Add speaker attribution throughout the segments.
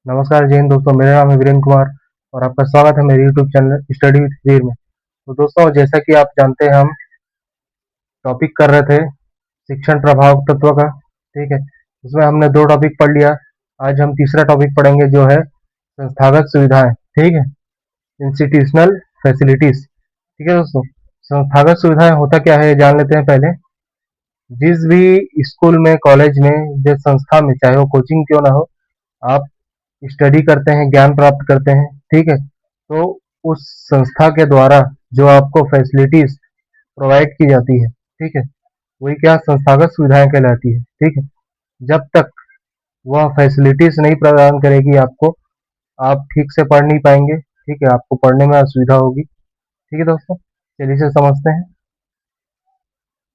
Speaker 1: नमस्कार जय हिंद दोस्तों, मेरा नाम है वीरेंद्र कुमार और आपका स्वागत है मेरे यूट्यूब चैनल स्टडी विद वीर में। तो दोस्तों, जैसा कि आप जानते हैं, हम टॉपिक कर रहे थे शिक्षण प्रभाव तत्व का। ठीक है, उसमें हमने दो टॉपिक पढ़ लिया। आज हम तीसरा टॉपिक पढ़ेंगे जो है संस्थागत सुविधाएं। ठीक है, इंस्टीट्यूशनल फैसिलिटीज। ठीक है दोस्तों, संस्थागत सुविधाएं होता क्या है ये जान लेते हैं पहले। जिस भी स्कूल में, कॉलेज में, जिस संस्था में, चाहे वो कोचिंग क्यों ना हो, आप स्टडी करते हैं, ज्ञान प्राप्त करते हैं। ठीक है, तो उस संस्था के द्वारा जो आपको फैसिलिटीज प्रोवाइड की जाती है, ठीक है, वही क्या संस्थागत सुविधाएं कहलाती है। ठीक है, जब तक वह फैसिलिटीज नहीं प्रदान करेगी आपको, आप ठीक से पढ़ नहीं पाएंगे। ठीक है, आपको पढ़ने में असुविधा होगी। ठीक है दोस्तों, चलिए इसे समझते हैं।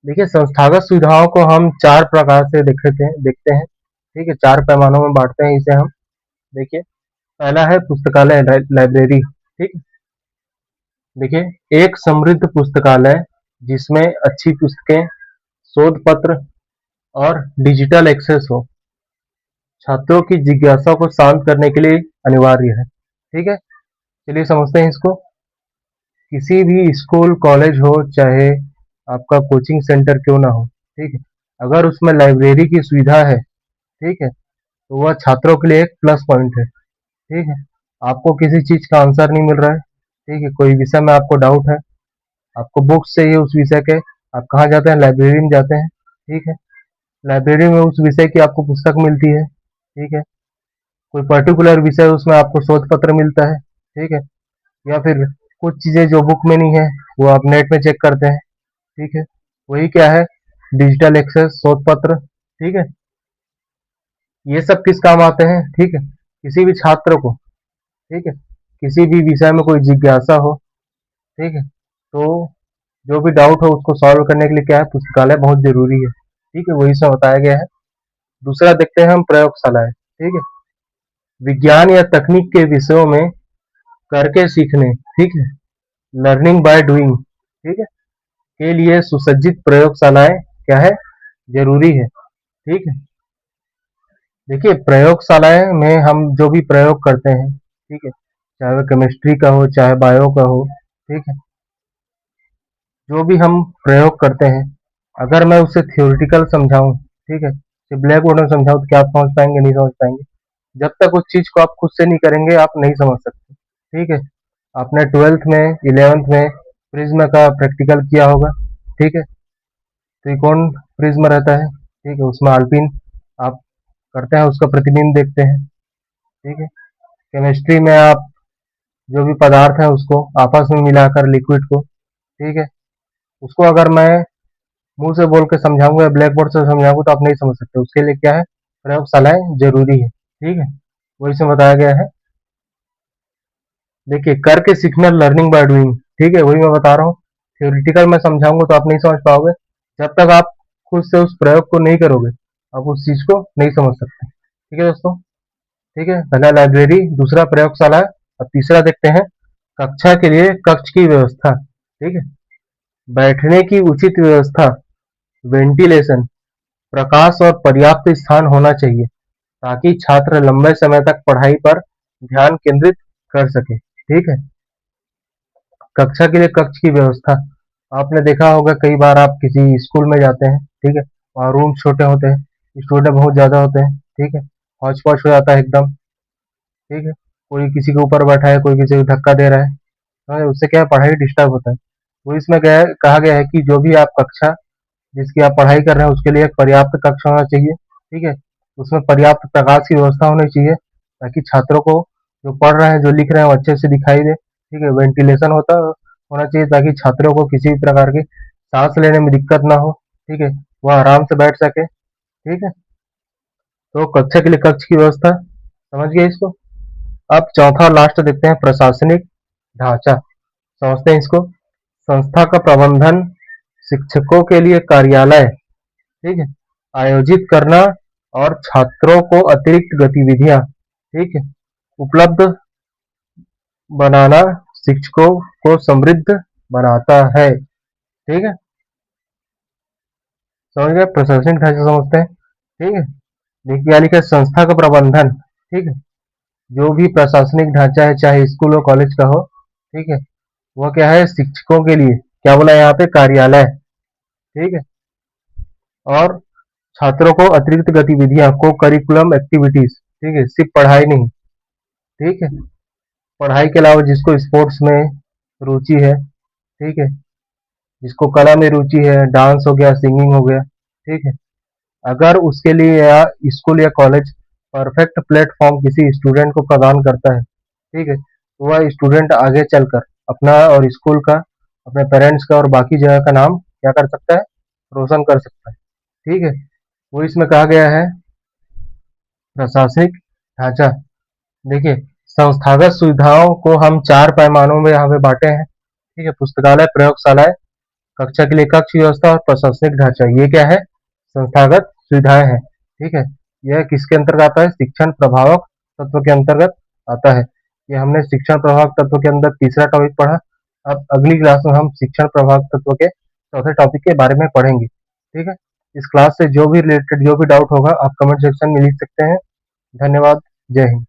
Speaker 1: देखिए, संस्थागत सुविधाओं को हम चार प्रकार से देखते हैं। ठीक है, चार पैमानों में बांटते हैं इसे हम। देखिए, पहला है पुस्तकालय, लाइब्रेरी। ठीक, देखिए, एक समृद्ध पुस्तकालय जिसमें अच्छी पुस्तकें, शोध पत्र और डिजिटल एक्सेस हो, छात्रों की जिज्ञासा को शांत करने के लिए अनिवार्य है। ठीक है, चलिए समझते हैं इसको। किसी भी स्कूल, कॉलेज हो, चाहे आपका कोचिंग सेंटर क्यों ना हो, ठीक है, अगर उसमें लाइब्रेरी की सुविधा है, ठीक है, तो वह छात्रों के लिए एक प्लस पॉइंट है। ठीक है, आपको किसी चीज का आंसर नहीं मिल रहा है, ठीक है, कोई विषय में आपको डाउट है, आपको बुक्स चाहिए उस विषय के, आप कहाँ जाते हैं? लाइब्रेरी में जाते हैं। ठीक है, लाइब्रेरी में उस विषय की आपको पुस्तक मिलती है। ठीक है, कोई पर्टिकुलर विषय, उसमें आपको शोध पत्र मिलता है। ठीक है, या फिर कुछ चीजें जो बुक में नहीं है वो आप नेट में चेक करते हैं। ठीक है, वही क्या है? डिजिटल एक्सेस, शोध पत्र। ठीक है, ये सब किस काम आते हैं? ठीक है, किसी भी छात्र को, ठीक है, किसी भी विषय में कोई जिज्ञासा हो, ठीक है, तो जो भी डाउट हो उसको सॉल्व करने के लिए क्या है? पुस्तकालय बहुत जरूरी है। ठीक है, वही सब बताया गया है। दूसरा देखते हैं हम प्रयोगशालाएं। ठीक है, विज्ञान या तकनीक के विषयों में करके सीखने, ठीक है, लर्निंग बाय डूइंग, ठीक है, के लिए सुसज्जित प्रयोगशालाएं क्या है? जरूरी है। ठीक है, देखिए, प्रयोगशालाएं में हम जो भी प्रयोग करते हैं, ठीक है, चाहे वो केमिस्ट्री का हो, चाहे बायो का हो, ठीक है, जो भी हम प्रयोग करते हैं, अगर मैं उसे थ्योरेटिकल समझाऊं, ठीक है, ब्लैक बोर्ड में समझाऊं, तो क्या आप समझ पाएंगे? नहीं समझ पाएंगे। जब तक उस चीज को आप खुद से नहीं करेंगे, आप नहीं समझ सकते। ठीक है, आपने ट्वेल्थ में, इलेवेंथ में प्रिज्म का प्रैक्टिकल किया होगा। ठीक है, त्रिकोण प्रिज्म रहता है, ठीक है, उसमें अल्पिन आप करते हैं, उसका प्रतिबिंब देखते हैं। ठीक है, केमिस्ट्री में आप जो भी पदार्थ है उसको आपस में मिलाकर लिक्विड को, ठीक है, उसको अगर मैं मुंह से बोल के समझाऊंगा या ब्लैक बोर्ड से समझाऊंगा तो आप नहीं समझ सकते। उसके लिए क्या है? प्रयोगशालाएं जरूरी है। ठीक है, वही से बताया गया है। देखिए, करके सीखना, लर्निंग बाय डूइंग। ठीक है, वही मैं बता रहा हूँ। थ्योरेटिकल में समझाऊंगा तो आप नहीं समझ पाओगे। जब तक आप खुद से उस प्रयोग को नहीं करोगे, आप उस चीज को नहीं समझ सकते। ठीक है दोस्तों, ठीक है, पहला लाइब्रेरी, दूसरा प्रयोगशाला, और तीसरा देखते हैं कक्षा के लिए कक्ष की व्यवस्था। ठीक है, बैठने की उचित व्यवस्था, वेंटिलेशन, प्रकाश और पर्याप्त स्थान होना चाहिए ताकि छात्र लंबे समय तक पढ़ाई पर ध्यान केंद्रित कर सके। ठीक है, कक्षा के लिए कक्ष की व्यवस्था, आपने देखा होगा कई बार आप किसी स्कूल में जाते हैं, ठीक है, वहाँ रूम छोटे होते हैं, स्टूडेंट बहुत ज्यादा होते हैं। ठीक है, हौच पौच हो जाता है एकदम। ठीक है, कोई किसी के ऊपर बैठा है, कोई किसी को धक्का दे रहा है, उससे क्या है? पढ़ाई डिस्टर्ब होता है। वो इसमें कहा गया है कि जो भी आप कक्षा जिसकी आप पढ़ाई कर रहे हैं उसके लिए एक पर्याप्त कक्ष होना चाहिए। ठीक है, उसमें पर्याप्त प्रकाश की व्यवस्था होनी चाहिए ताकि छात्रों को जो पढ़ रहे हैं, जो लिख रहे हैं, वो अच्छे से दिखाई दे। ठीक है, वेंटिलेशन होना चाहिए ताकि छात्रों को किसी भी प्रकार की सांस लेने में दिक्कत ना हो। ठीक है, वह आराम से बैठ सके। ठीक है, तो कक्षा के लिए कक्ष की व्यवस्था, समझ गए इसको। अब चौथा और लास्ट देखते हैं प्रशासनिक ढांचा। समझते हैं इसको। संस्था का प्रबंधन, शिक्षकों के लिए कार्यालय, ठीक है, आयोजित करना और छात्रों को अतिरिक्त गतिविधियां, ठीक है, उपलब्ध बनाना शिक्षकों को समृद्ध बनाता है। ठीक है, समझ गए? प्रशासनिक ढांचा समझते हैं। ठीक है, देखिए क्या लिखा है? संस्था का प्रबंधन, ठीक है, जो भी प्रशासनिक ढांचा है, चाहे स्कूल हो कॉलेज का हो, ठीक है, वह क्या है, शिक्षकों के लिए क्या बोला यहाँ पे, कार्यालय, ठीक है। और छात्रों को अतिरिक्त गतिविधियां, को करिकुलम एक्टिविटीज, ठीक है, सिर्फ पढ़ाई नहीं, ठीक है, पढ़ाई के अलावा जिसको स्पोर्ट्स में रुचि है, ठीक है, जिसको कला में रुचि है, डांस हो गया, सिंगिंग हो गया, ठीक है, अगर उसके लिए या स्कूल या कॉलेज परफेक्ट प्लेटफॉर्म किसी स्टूडेंट को प्रदान करता है, ठीक है, तो वह स्टूडेंट आगे चलकर अपना और स्कूल का, अपने पेरेंट्स का और बाकी जगह का नाम क्या कर सकता है, रोशन कर सकता है, ठीक है। वो इसमें कहा गया है प्रशासनिक ढांचा। देखिए, संस्थागत सुविधाओं को हम 4 पैमानों में यहाँ पे बाँटे हैं, ठीक है, पुस्तकालय, प्रयोगशालाएँ, कक्षा के लिए कक्ष व्यवस्था और प्रशासनिक ढांचा। ये क्या है, संस्थागत सुविधाएँ हैं, ठीक है। यह किसके अंतर्गत आता है, शिक्षण प्रभावक तत्व के अंतर्गत आता है। ये हमने शिक्षण प्रभावक तत्व के अंदर तीसरा टॉपिक पढ़ा। अब अगली क्लास में हम शिक्षण प्रभावक तत्व के चौथे टॉपिक के बारे में पढ़ेंगे, ठीक है। इस क्लास से जो भी रिलेटेड जो भी डाउट होगा आप कमेंट सेक्शन में लिख सकते हैं। धन्यवाद। जय हिंद।